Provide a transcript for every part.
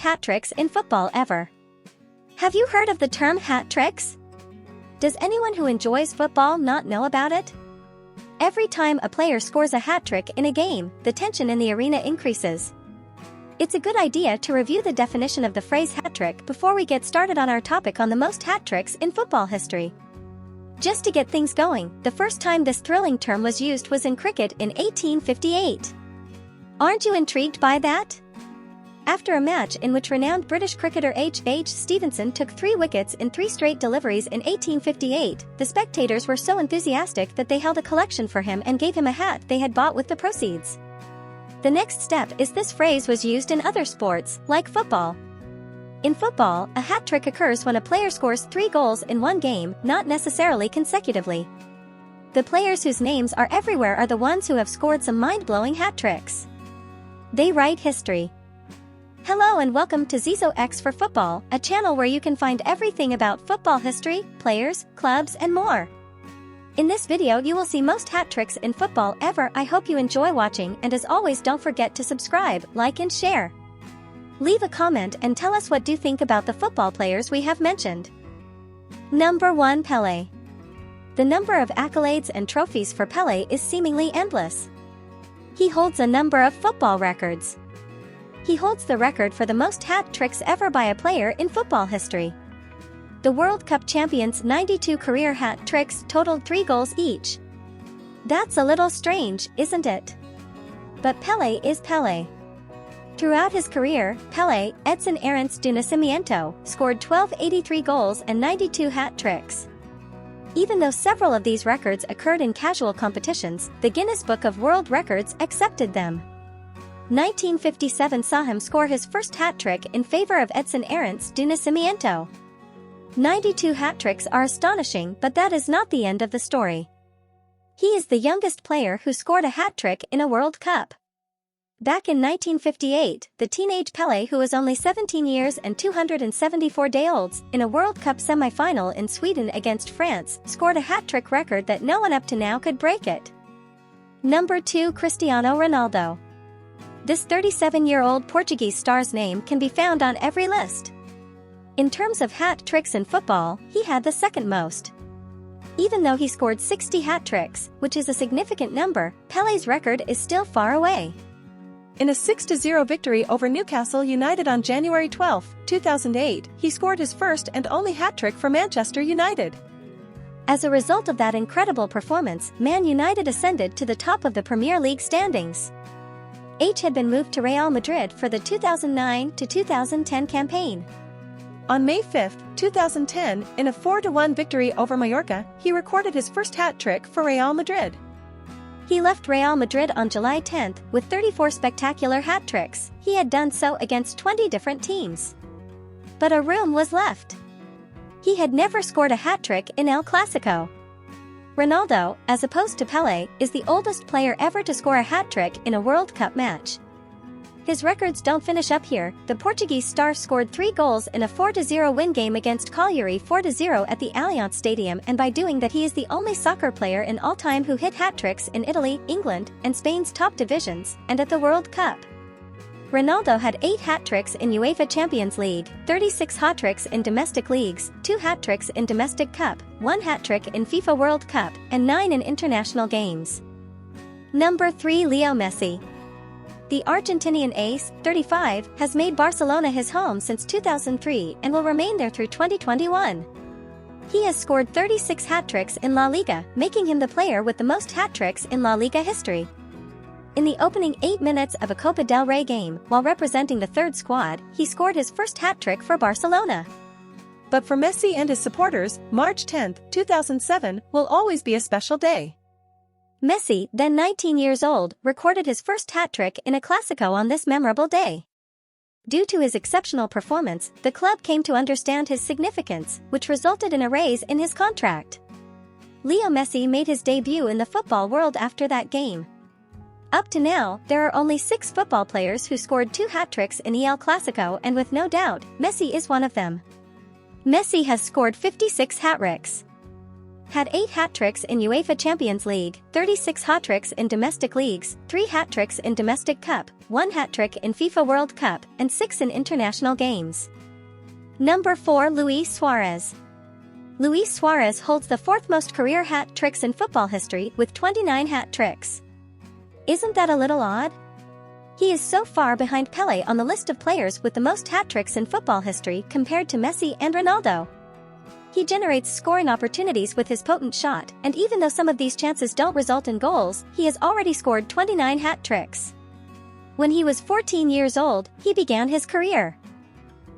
hat tricks in football ever. Have you heard of the term hat tricks? Does anyone who enjoys football not know about it? Every time a player scores a hat trick in a game, the tension in the arena increases. It's a good idea to review the definition of the phrase hat trick before we get started on our topic on the most hat tricks in football history. Just to get things going, the first time this thrilling term was used was in cricket in 1858. Aren't you intrigued by that? After a match in which renowned British cricketer H. Stephenson took 3 wickets in 3 straight deliveries in 1858, the spectators were so enthusiastic that they held a collection for him and gave him a hat they had bought with the proceeds. The next step is this phrase was used in other sports, like football. In football, a hat trick occurs when a player scores 3 goals in one game, not necessarily consecutively. The players whose names are everywhere are the ones who have scored some mind-blowing hat tricks. They write history. Hello and welcome to Zizo X for Football, a channel where you can find everything about football history, players, clubs, and more. In this video you will see most hat tricks in football ever. I hope you enjoy watching, and as always don't forget to subscribe, like and share. Leave a comment and tell us what you think about the football players we have mentioned. Number 1. Pelé. The number of accolades and trophies for Pelé is seemingly endless. He holds a number of football records. He holds the record for the most hat tricks ever by a player in football history. The World Cup champions' 92 career hat tricks totaled 3 goals each. That's a little strange, isn't it? But Pelé is Pelé. Throughout his career, Pelé, Edson Arantes do Nascimento, scored 83 goals and 92 hat tricks. Even though several of these records occurred in casual competitions, the Guinness Book of World Records accepted them. 1957 saw him score his first hat trick in favor of Edson Arantes do Nascimento. 92 hat tricks are astonishing, but that is not the end of the story. He is the youngest player who scored a hat trick in a World Cup. Back in 1958, the teenage Pelé, who was only 17 years and 274 days old, in a World Cup semi-final in Sweden against France, scored a hat trick record that no one up to now could break it. Number 2. Cristiano Ronaldo. This 37-year-old Portuguese star's name can be found on every list. In terms of hat tricks in football, he had the second most. Even though he scored 60 hat tricks, which is a significant number, Pelé's record is still far away. In a 6-0 victory over Newcastle United on January 12, 2008, he scored his first and only hat trick for Manchester United. As a result of that incredible performance, Man United ascended to the top of the Premier League standings. H had been moved to Real Madrid for the 2009-2010 campaign. On May 5, 2010, in a 4-1 victory over Mallorca, he recorded his first hat trick for Real Madrid. He left Real Madrid on July 10 with 34 spectacular hat tricks. He had done so against 20 different teams. But a room was left. He had never scored a hat trick in El Clasico. Ronaldo, as opposed to Pelé, is the oldest player ever to score a hat trick in a World Cup match. His records don't finish up here. The Portuguese star scored 3 goals in a 4-0 win game against Cagliari 4-0 at the Allianz Stadium, and by doing that he is the only soccer player in all time who hit hat tricks in Italy, England, and Spain's top divisions, and at the World Cup. Ronaldo had 8 hat tricks in UEFA Champions League, 36 hat tricks in domestic leagues, 2 hat tricks in domestic cup, 1 hat trick in FIFA World Cup, and 9 in international games. Number 3. Leo Messi. The Argentinian ace, 35, has made Barcelona his home since 2003 and will remain there through 2021. He has scored 36 hat tricks in La Liga, making him the player with the most hat tricks in La Liga history. In the opening 8 minutes of a Copa del Rey game, while representing the third squad, he scored his first hat trick for Barcelona. But for Messi and his supporters, March 10, 2007, will always be a special day. Messi, then 19 years old, recorded his first hat trick in a Clásico on this memorable day. Due to his exceptional performance, the club came to understand his significance, which resulted in a raise in his contract. Leo Messi made his debut in the football world after that game. Up to now, there are only 6 football players who scored 2 hat tricks in El Clásico, and with no doubt, Messi is one of them. Messi has scored 56 hat tricks. Had 8 hat-tricks in UEFA Champions League, 36 hat-tricks in domestic leagues, 3 hat-tricks in domestic cup, 1 hat-trick in FIFA World Cup, and 6 in international games. Number 4. Luis Suarez. Luis Suarez holds the 4th most career hat-tricks in football history with 29 hat-tricks. Isn't that a little odd? He is so far behind Pelé on the list of players with the most hat-tricks in football history compared to Messi and Ronaldo. He generates scoring opportunities with his potent shot, and even though some of these chances don't result in goals, he has already scored 29 hat-tricks. When he was 14 years old, he began his career.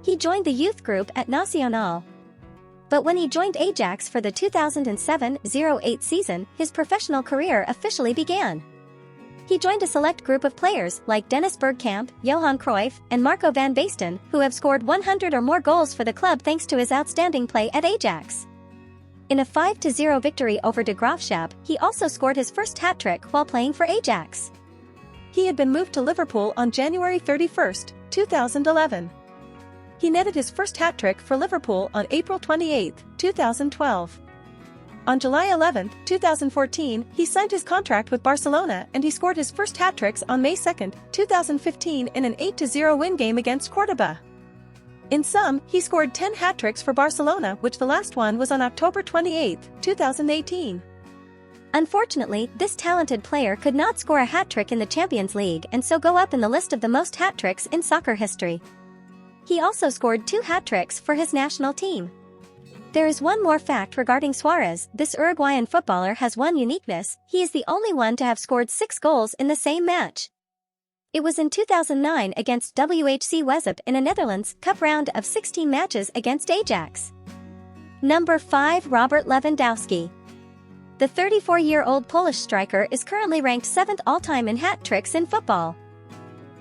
He joined the youth group at Nacional. But when he joined Ajax for the 2007-08 season, his professional career officially began. He joined a select group of players like Dennis Bergkamp, Johan Cruyff, and Marco van Basten, who have scored 100 or more goals for the club thanks to his outstanding play at Ajax. In a 5-0 victory over De Graafschap, he also scored his first hat-trick while playing for Ajax. He had been moved to Liverpool on January 31, 2011. He netted his first hat-trick for Liverpool on April 28, 2012. On July 11, 2014, he signed his contract with Barcelona and he scored his first hat-tricks on May 2, 2015 in an 8-0 win game against Cordoba. In sum, he scored 10 hat-tricks for Barcelona, which the last one was on October 28, 2018. Unfortunately, this talented player could not score a hat-trick in the Champions League and so go up in the list of the most hat-tricks in soccer history. He also scored 2 hat-tricks for his national team. There is one more fact regarding Suarez. This Uruguayan footballer has one uniqueness: he is the only one to have scored 6 goals in the same match. It was in 2009 against WHC Wezup in a Netherlands Cup round of 16 matches against Ajax. Number 5. Robert Lewandowski. The 34-year-old Polish striker is currently ranked 7th all-time in hat-tricks in football.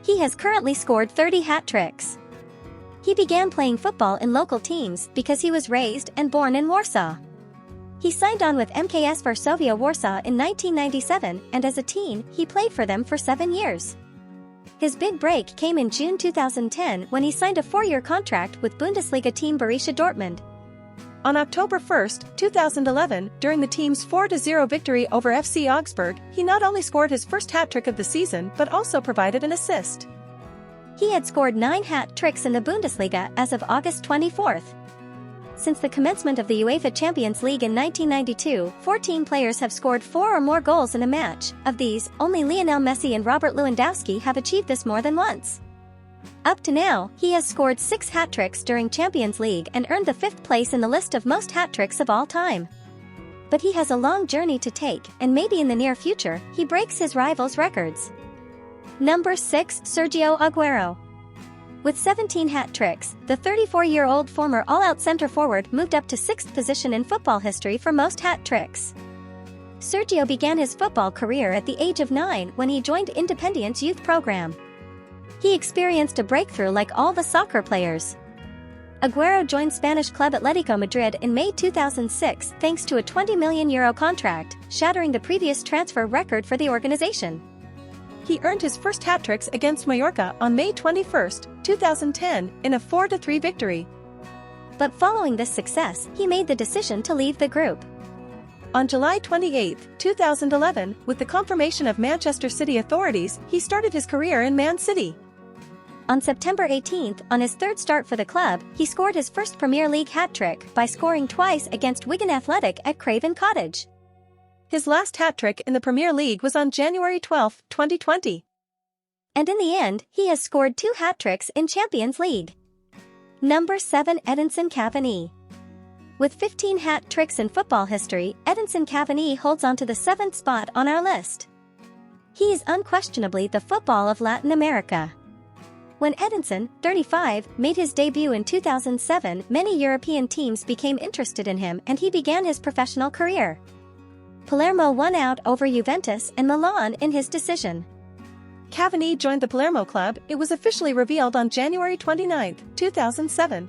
He has currently scored 30 hat-tricks. He began playing football in local teams because he was raised and born in Warsaw. He signed on with MKS Varsovia Warsaw in 1997, and as a teen, he played for them for 7 years. His big break came in June 2010 when he signed a 4-year contract with Bundesliga team Borussia Dortmund. On October 1, 2011, during the team's 4-0 victory over FC Augsburg, he not only scored his first hat-trick of the season but also provided an assist. He had scored 9 hat-tricks in the Bundesliga as of August 24. Since the commencement of the UEFA Champions League in 1992, 14 players have scored 4 or more goals in a match. Of these, only Lionel Messi and Robert Lewandowski have achieved this more than once. Up to now, he has scored 6 hat-tricks during Champions League and earned the 5th place in the list of most hat-tricks of all time. But he has a long journey to take, and maybe in the near future, he breaks his rivals' records. Number 6. Sergio Aguero. With 17 hat-tricks, the 34-year-old former all-out center-forward moved up to 6th position in football history for most hat-tricks. Sergio began his football career at the age of 9 when he joined Independiente's youth program. He experienced a breakthrough like all the soccer players. Aguero joined Spanish club Atletico Madrid in May 2006 thanks to a €20 million contract, shattering the previous transfer record for the organization. He earned his first hat-tricks against Mallorca on May 21, 2010, in a 4-3 victory. But following this success, he made the decision to leave the group. On July 28, 2011, with the confirmation of Manchester City authorities, he started his career in Man City. On September 18, on his 3rd start for the club, he scored his first Premier League hat-trick by scoring twice against Wigan Athletic at Craven Cottage. His last hat-trick in the Premier League was on January 12, 2020. And in the end, he has scored 2 hat-tricks in Champions League. Number 7. Edinson Cavani. With 15 hat-tricks in football history, Edinson Cavani holds on to the 7th spot on our list. He is unquestionably the football of Latin America. When Edinson, 35, made his debut in 2007, many European teams became interested in him and he began his professional career. Palermo won out over Juventus and Milan in his decision. Cavani joined the Palermo club. It was officially revealed on January 29, 2007.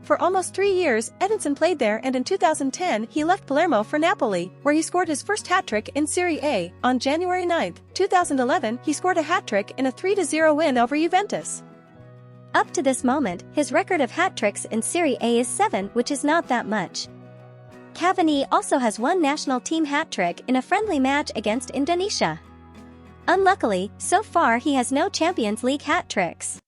For almost 3 years, Edinson played there, and in 2010 he left Palermo for Napoli, where he scored his first hat-trick in Serie A. On January 9, 2011, he scored a hat-trick in a 3-0 win over Juventus. Up to this moment, his record of hat-tricks in Serie A is 7, which is not that much. Cavani also has one national team hat-trick in a friendly match against Indonesia. Unluckily, so far he has no Champions League hat-tricks.